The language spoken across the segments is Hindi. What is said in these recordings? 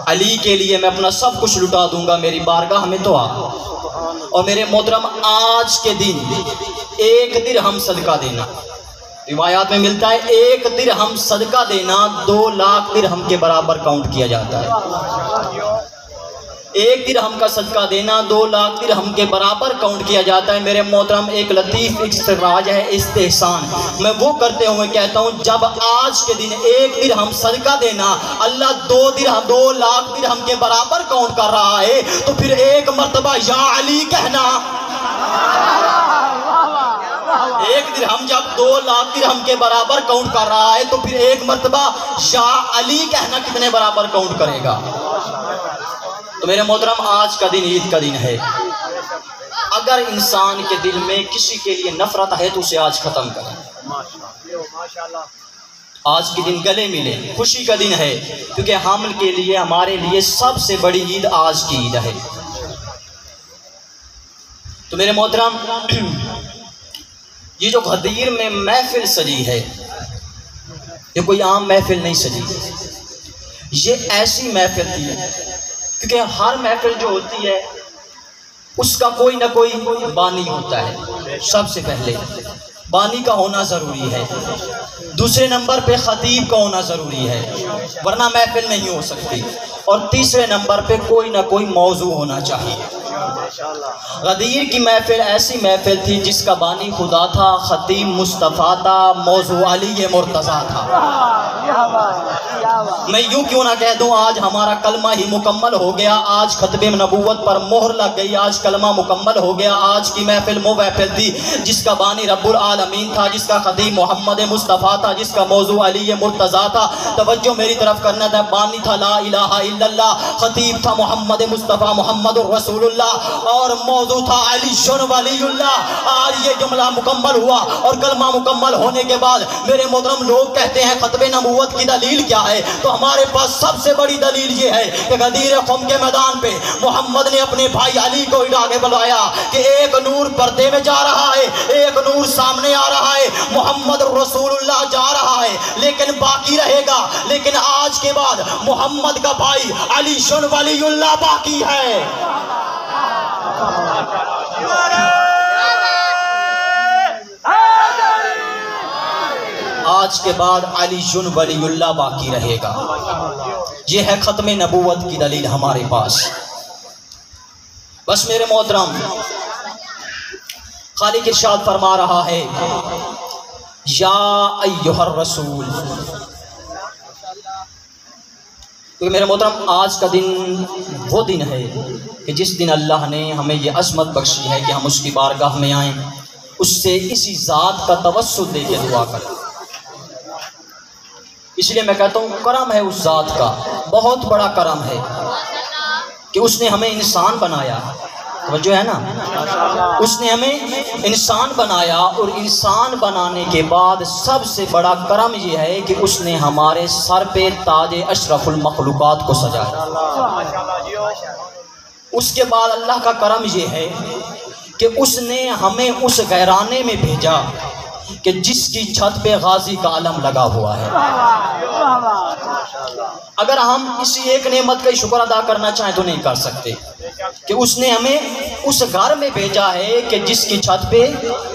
अली के लिए मैं अपना सब कुछ लुटा दूंगा, मेरी बारगाह में तो आ। और मेरे मोहतरम आज के दिन 1 दिरहम सदका देना, रिवायात में मिलता है 1 दिरहम सदका देना 2 लाख दिरहम के बराबर काउंट किया जाता है। 1 दिरहम का सदका देना 2 लाख दिरहम के बराबर काउंट किया जाता है। मेरे मोहतरम एक लतीफ़ इस्तराज है, इस्तेहसान मैं वो करते हुए कहता हूँ, जब आज के दिन 1 दिरहम सदका देना अल्लाह 2 लाख दिरहम के बराबर काउंट कर रहा है, तो फिर एक मर्तबा या अली कहना, 1 दिरहम जब 2 लाख दिरहम के बराबर काउंट कर रहा है, तो फिर एक मर्तबा या अली कहना कितने बराबर काउंट करेगा। तो मेरे मोहतरम आज का दिन ईद का दिन है। अगर इंसान के दिल में किसी के लिए नफरत है तो उसे आज ख़त्म करें। आज के दिन गले मिले, खुशी का दिन है, क्योंकि हम के लिए, हमारे लिए सबसे बड़ी ईद आज की ईद है। तो मेरे मोहतरम ये जो गदीर में महफिल सजी है, ये कोई आम महफिल नहीं सजी, ये ऐसी महफिल थी, क्योंकि हर महफिल जो होती है उसका कोई ना कोई बानी होता है। सबसे पहले बानी का होना ज़रूरी है, दूसरे नंबर पे ख़तीब का होना ज़रूरी है, वरना महफिल नहीं हो सकती, और तीसरे नंबर पे कोई ना कोई मौजू होना चाहिए। गदीर की महफिल ऐसी महफिल थी जिसका बानी खुदा था, ख़तीब मुस्तफ़ा था, मौजू अली मुर्तज़ा था। मैं यूँ क्यों ना कह दूँ, आज हमारा कलमा ही मुकम्मल हो गया, आज खतबे नबूवत पर मोहर लग गई, आज कलमा मुकम्मल हो गया। आज की महफिल वो महफिल थी जिसका बानी रब्बुल आलमीन था, जिसका ख़तीब मोहम्मद मुस्तफ़ा था, जिसका मौजू अली मुर्तज़ा था। तवज्जो मेरी तरफ करना था, बानी था ला इलाहा इल्लल्लाह, ख़तीब था मोहम्मद मुस्तफ़ा मोहम्मदुर रसूलुल्लाह, और मौजू था अली वलीउल्लाह। आज ये जुमला मुकम्मल हुआ, और कलमा मुकम्मल होने के बाद मेरे मोहतरम लोग कहते हैं खतबे नबूवत की दलील क्या है, तो हमारे पास सबसे बड़ी दलील ये है कि गदीर ख़ुम के मैदान पे मोहम्मद ने अपने भाई अली को आगे बुलाया कि एक नूर पर्दे में जा रहा है, एक नूर सामने आ रहा है, मोहम्मद रसूलुल्लाह जा रहा है, लेकिन बाकी रहेगा। लेकिन आज के बाद मोहम्मद का भाई अली वलीउल्लाह बाकी है। आज के बाद अली वलीउल्लाह बाकी रहेगा। ये है ख़त्म नबूवत की दलील हमारे पास। बस मेरे मोहतरम खालिक इरशाद फरमा रहा है, या अय्युहर रसूल। क्योंकि मेरे मोहतरम आज का दिन वो दिन है कि जिस दिन अल्लाह ने हमें ये अज़मत बख्शी है कि हम उसकी बारगाह में आएँ, उससे इसी ज़ात का तवस्सुल दे के दुआ करें। इसलिए मैं कहता हूँ करम है उस ज़ात का, बहुत बड़ा करम है कि उसने हमें इंसान बनाया। तवज्जो है ना, उसने हमें इंसान बनाया, और इंसान बनाने के बाद सबसे बड़ा करम यह है कि उसने हमारे सर पे ताजे अशरफुल मखलूकात को सजाया। उसके बाद अल्लाह का करम यह है कि उसने हमें उस घराने में भेजा कि जिसकी छत पे गाजी का आलम लगा हुआ है। अगर हम इसी एक नेमत का शुक्र अदा करना चाहें तो नहीं कर सकते कि उसने हमें उस घर में भेजा है कि जिसकी छत पे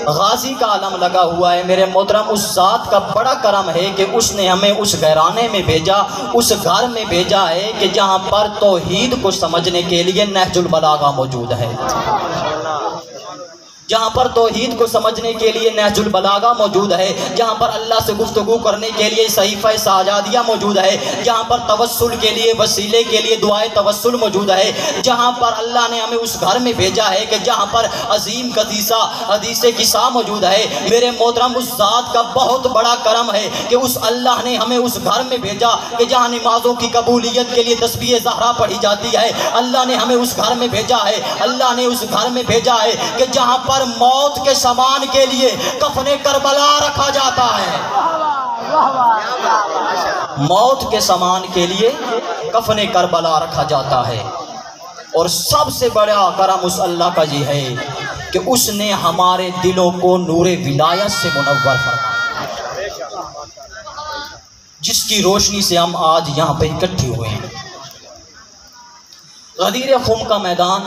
गाजी का आलम लगा हुआ है। मेरे मोहतरम उस ज़ात का बड़ा करम है कि उसने हमें उस घराने में भेजा, उस घर में भेजा है कि जहाँ पर तौहीद को समझने के लिए नहजुल बलागा मौजूद है, जहाँ पर तौहीद को समझने के लिए नहजुल बलागा मौजूद है, जहाँ पर अल्लाह से गुफ्तगू करने के लिए सहीफ़ा साजादिया मौजूद है, जहाँ पर तवस्सुल के लिए, वसीले के लिए दुआए तवस्सुल मौजूद है, जहाँ पर अल्लाह ने हमें उस घर में भेजा है कि जहाँ पर अजीम कदीसा हदीसे किसा मौजूद है। मेरे मोहतरम उस ज़ात का बहुत बड़ा करम है कि उस अल्लाह ने हमें उस घर में भेजा कि जहाँ नमाज़ों की कबूलियत के लिए तस्बीह ज़हरा पढ़ी जाती है। अल्लाह ने हमें उस घर में भेजा है, अल्लाह ने उस घर में भेजा है कि जहाँ पर मौत के सामान के लिए कफने करबला रखा जाता है। मौत के सामान के लिए कफने करबला रखा जाता है। और सबसे बड़ा करम उस अल्लाह का ये है कि उसने हमारे दिलों को नूरे विलायत से मुनव्वर फरमाया, जिसकी रोशनी से हम आज यहाँ पे इकट्ठे हुए हैं। गदीर खुम का मैदान,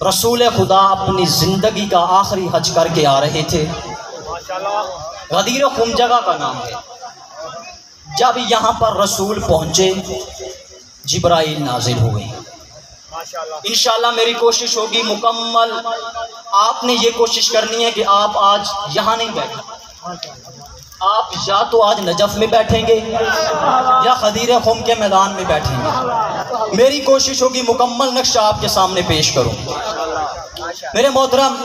रसूल खुदा अपनी ज़िंदगी का आखिरी हज करके आ रहे थे। गदीर खुम जगह का नाम है। जब यहाँ पर रसूल पहुँचे, जिब्राइल नाजिल हो गई। इंशाअल्लाह मेरी कोशिश होगी मुकम्मल, आपने ये कोशिश करनी है कि आप आज यहाँ नहीं बैठे, आप या तो आज नजफ में बैठेंगे या गदीर खुम के मैदान में बैठेंगे। मेरी कोशिश होगी मुकम्मल नक्शा आपके सामने पेश करूं। मेरे मोहतरम,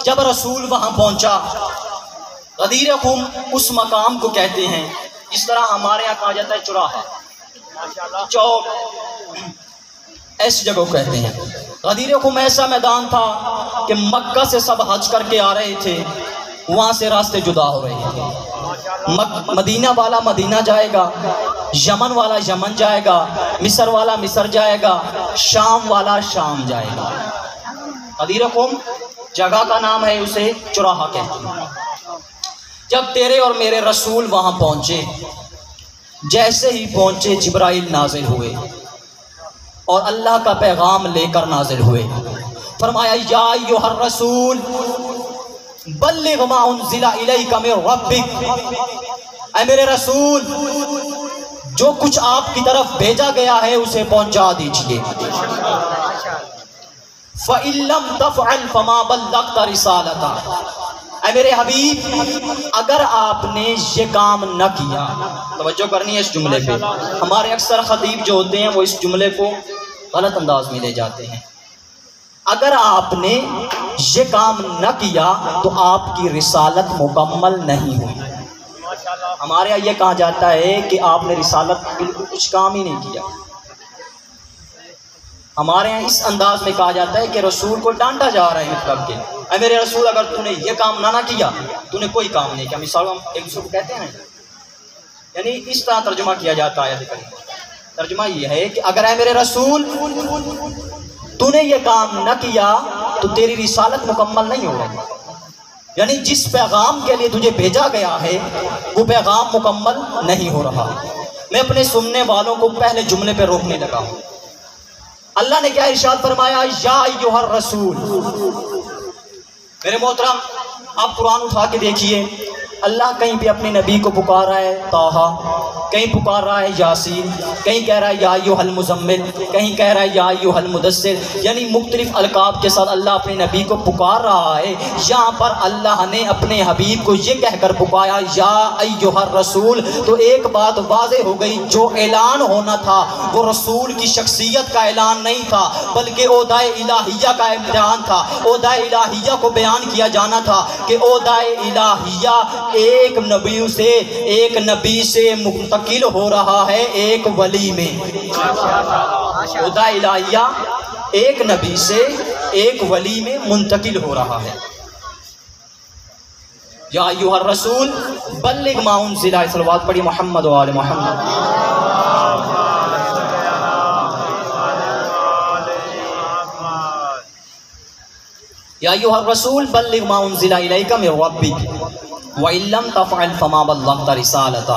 जब रसूल वहाँ पहुँचा, गदीर खुम उस मकाम को कहते हैं जिस तरह हमारे यहाँ कहा जाता है चौराहा, चौक, ऐसी जगह को कहते हैं। गदीर खुम ऐसा मैदान था कि मक्का से सब हज करके आ रहे थे, वहाँ से रास्ते जुदा हो रहे थे। मदीना वाला मदीना जाएगा, यमन वाला यमन जाएगा, मिस्र वाला मिस्र जाएगा, शाम वाला शाम जाएगा। गदीर खुम जगह का नाम है, उसे चौराहा कहते हैं। जब तेरे और मेरे रसूल वहाँ पहुँचे, जैसे ही पहुँचे जिब्राइल नाजिल हुए और अल्लाह का पैगाम लेकर नाजिल हुए। फरमाया या अय्युहर रसूल बल्लिग मा उनज़िला इलैका मिन रब्बिक, ऐ मेरे रसूल जो कुछ आपकी तरफ भेजा गया है उसे पहुंचा दीजिए। फ़इल्लम तफ़अल फमा बल्लग़्ता रिसालता, ऐ मेरे हबीब अगर आपने ये काम न किया, तवज्जो करनी है इस जुमले पे। हमारे अक्सर खतीब जो होते हैं वो इस जुमले को गलत अंदाज में ले जाते हैं। अगर आपने ये काम न किया तो आपकी रिसालत मुकम्मल नहीं हुई। हमारे यहाँ ये कहा जाता है कि आपने रिसालत बिल्कुल कुछ काम ही नहीं किया। हमारे यहाँ इस अंदाज में कहा जाता है कि रसूल को डांटा जा रहा है, मतलब कि अरे मेरे रसूल अगर तूने ये काम ना किया, तूने कोई काम नहीं किया। मिसाल हम एक दूसरे को कहते हैं, यानी इस तरह तर्जुमा किया जाता है। तर्जुमा ये है कि अगर है मेरे रसूल तूने ये काम न किया तो तेरी रिसालत मुकम्मल नहीं हो रही, यानी जिस पैगाम के लिए तुझे भेजा गया है वो पैगाम मुकम्मल नहीं हो रहा। मैं अपने सुनने वालों को पहले जुमले पे रोकने लगा हूँ। अल्लाह ने क्या इरशाद फरमाया, या अय्युहर रसूल। मेरे मोहतरम, आप कुरान उठा के देखिए, अल्लाह कहीं पे अपने नबी को पुकार रहा है ताहा, कहीं पुकार रहा है यासीन, कहीं कह रहा है या अय्युहल मुज़म्मिल, कहीं कह रहा है या अय्युहल मुदस्सिर, यानी मुख्तलिफ अलकाब के साथ अल्लाह अपने नबी को पुकार रहा है। यहाँ पर अल्लाह ने अपने हबीब को ये कहकर पुकारा या अय्युहर रसूल, तो एक बात वाज़ेह हो गई, जो ऐलान होना था वो रसूल की शख्सियत का ऐलान नहीं था, बल्कि ओहदाए इलाहिया का इम्तिहान था। ओहदाए इलाहिया को बयान किया जाना था कि ओहदाए इलाहिया एक नबी से मुंतकिल हो रहा है एक वली में। ओहदा इलाहिया एक नबी से एक वली में मुंतकिल हो रहा है। या अय्युहर रसूल बल्लिग मा उनज़िला, सलवात पढ़ी मोहम्मद व आले मोहम्मद। या अय्युहर रसूल बल्लिग मा उनज़िला इलैका मिन रब्बिक व इल्लम तफ़अल फमा बल्लग़्ता रिसालता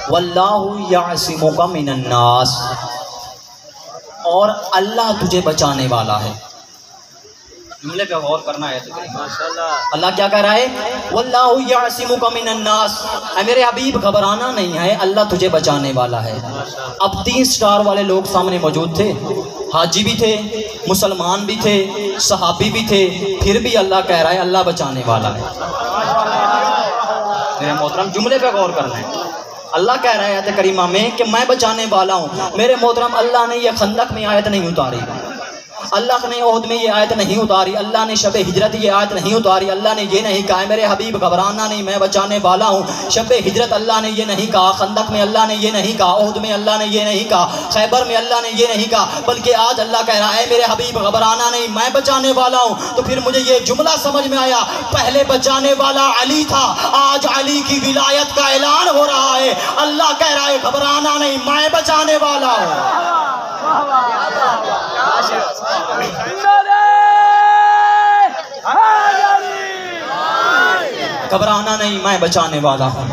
वल्लाहु यअसिमुका मिनन नास, और अल्लाह तुझे बचाने वाला है। जुमले पे गौर करना है। अल्लाह क्या कह रहा है, वल्लाहु यअसिमुका मिनन नास, मेरे हबीब घबराना नहीं है, अल्लाह तुझे बचाने वाला है। अब 3 स्टार वाले लोग सामने मौजूद थे, हाजी भी थे, मुसलमान भी थे, सहाबी भी थे, फिर भी अल्लाह कह रहा है अल्लाह बचाने वाला है। मेरे मोहतरम, जुमले पे गौर करना है। अल्लाह कह रहा है आयत करीमा में कि मैं बचाने वाला हूँ। मेरे मोहतरम, अल्लाह ने यह खंदक में आयत नहीं उतारी, अल्लाह ने ओहद में ये आयत नहीं उतारी, अल्लाह ने शब हिजरत ये आयत नहीं उतारी। अल्लाह ने ये नहीं कहा मेरे हबीब घबराना नहीं, मैं बचाने वाला हूँ। शब हिजरत अल्लाह ने ये नहीं कहा, खंदक में अल्लाह ने ये नहीं कहा, ओहद में अल्लाह ने ये नहीं कहा, खैबर में अल्लाह ने ये नहीं कहा, बल्कि आज अल्लाह कह रहा है मेरे हबीब घबराना नहीं, मैं बचाने वाला हूँ। तो फिर मुझे ये जुमला समझ में आया, पहले बचाने वाला अली था, आज अली की विलायत का ऐलान हो रहा है। अल्लाह कह रहा है घबराना नहीं, मैं बचाने वाला हूँ। घबराना नहीं, मैं बचाने वाला हूँ।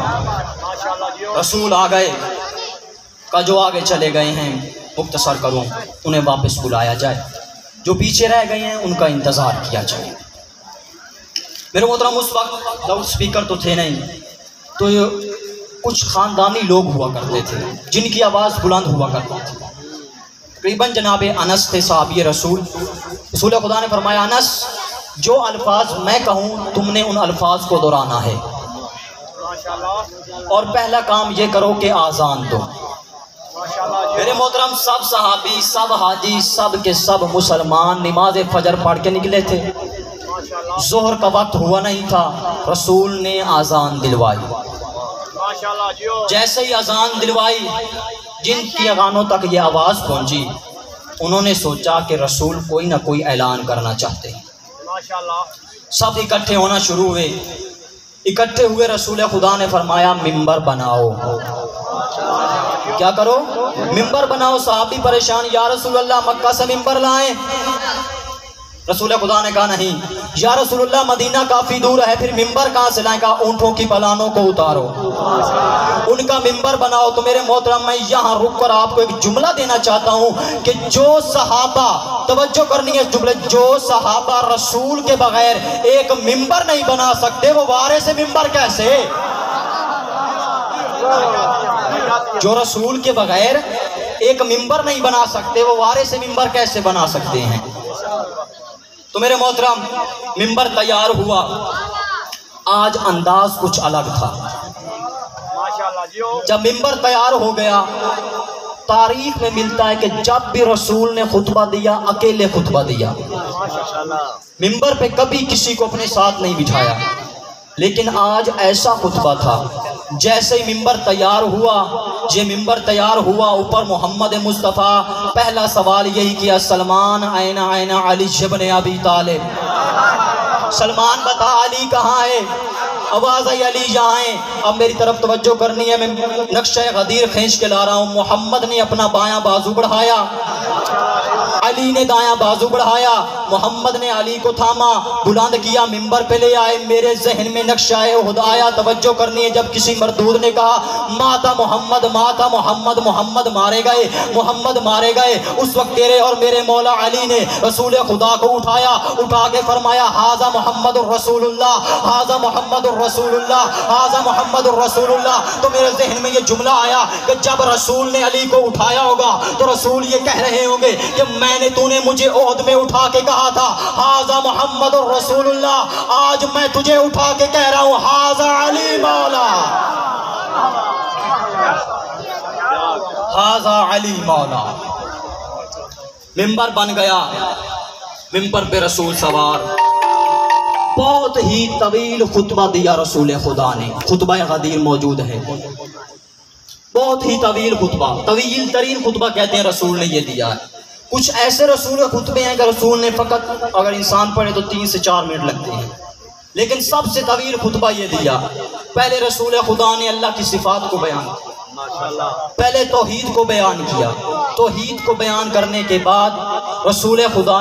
रसूल आ गए, का जो आगे चले गए हैं, मुख्तसर करूँ, उन्हें वापस बुलाया जाए, जो पीछे रह गए हैं उनका इंतज़ार किया जाए। मेरे मोहतरम उस वक्त लाउड स्पीकर तो थे नहीं, तो कुछ ख़ानदानी लोग हुआ करते थे जिनकी आवाज़ बुलंद हुआ करती थी। तकरीबन जनाब अनस थे साहबी रसूल खुदा ने फरमाया, अनस जो अल्फाज मैं कहूँ तुमने उन अल्फाज को दोहराना है, और पहला काम ये करो कि आज़ान दो। मेरे मोहतरम सब सहाबी, सब हाजी, सब के सब मुसलमान नमाज फजर पढ़ के निकले थे। जोहर का वक्त हुआ नहीं था, रसूल ने आज़ान दिलवाई। जैसे ही अजान दिलवाई, जिनकी अगानों तक ये आवाज़ पहुंची, उन्होंने सोचा कि रसूल कोई ना कोई ऐलान करना चाहते हैं। सब इकट्ठे होना शुरू हुए। इकट्ठे हुए, रसूल खुदा ने फरमाया मिंबर बनाओ। क्या करो? मिंबर बनाओ। सहाबी परेशान, या रसूल अल्लाह मक्का से मिंबर लाएं। रसूल खुदा ने कहा नहीं या रसूलुल्लाह, मदीना काफ़ी दूर है, फिर मिंबर कहाँ से लाएं? कहा ऊँटों की पलानों को उतारो, उनका मिंबर बनाओ। तो मेरे मोहतरम, मैं यहाँ रुक कर आपको एक जुमला देना चाहता हूँ कि जो सहाबा, तवज्जो करनी है जुमले, जो सहाबा रसूल के बगैर एक मिंबर नहीं बना सकते, वो वारे से मिंबर कैसे? जो रसूल के बगैर एक मिंबर नहीं बना सकते, वो वारे से मिंबर कैसे बना सकते हैं? तो मेरे मोहतरम, मिंबर तैयार हुआ। आज अंदाज कुछ अलग था। जब मिंबर तैयार हो गया, तारीख में मिलता है कि जब भी रसूल ने खुतबा दिया, अकेले खुतबा दिया। मिंबर पे कभी किसी को अपने साथ नहीं बिठाया। लेकिन आज ऐसा खुतबा था, जैसे ही मिंबर तैयार हुआ, ये मिंबर तैयार हुआ, ऊपर मोहम्मद मुस्तफ़ा, पहला सवाल यही किया, सलमान आयना आयना अली इब्न अबी तालिब, सलमान बता अली कहाँ है? आवाज़ आई अली यहाँ है। अब मेरी तरफ तवज्जो करनी है, मैं नक्शा गदीर खींच के ला रहा हूँ। मोहम्मद ने अपना बायां बाजू बढ़ाया, अली ने दायां बाजू बढ़ाया। मोहम्मद ने अली को थामा, बुलंद किया, मिंबर पे ले आए। मेरे जहन में नक्शा उहद आया, तवज्जो करनी है। जब किसी मरदूद ने कहा माता मोहम्मद, माता मोहम्मद, मोहम्मद मारे गए, मोहम्मद मारे गए, उस वक्त तेरे और मेरे मौला अली ने रसूल खुदा को उठाया, उठा के फरमाया हाजा मोहम्मद रसूलुल्लाह, हाजा मोहम्मद रसूलुल्लाह, हाजा मोहम्मद रसूलुल्लाह। तो मेरे जहन में ये जुमला आया कि जब रसूल ने अली को उठाया होगा तो रसूल ये कह रहे होंगे कि मैंने, तूने मुझे ओहद में उठा के कहा था हाजा मोहम्मद रसूलुल्लाह, आज मैं तुझे उठा के कह रहा हूं हाजा अली मौला, हाजा अली मौला। मिंबर बन गया, मिंबर पे रसूल सवार। बहुत ही तवील खुतबा दिया रसूल खुदा ने, खुतबा गदीर मौजूद है। बहुत ही तवील खुतबा, तवील तरीन खुतबा कहते हैं रसूल ने ये दिया है। कुछ ऐसे रसूल के खुतबे हैं कि रसूल ने फ़कत अगर इंसान पढ़े तो 3 से 4 मिनट लगते हैं, लेकिन सबसे तवील खुतबा ये दिया। पहले रसूल खुदा ने अल्लाह की सिफ़ात को बयान किया, पहले तौहीद को बयान किया। तौहीद को बयान करने के बाद रसूल खुदा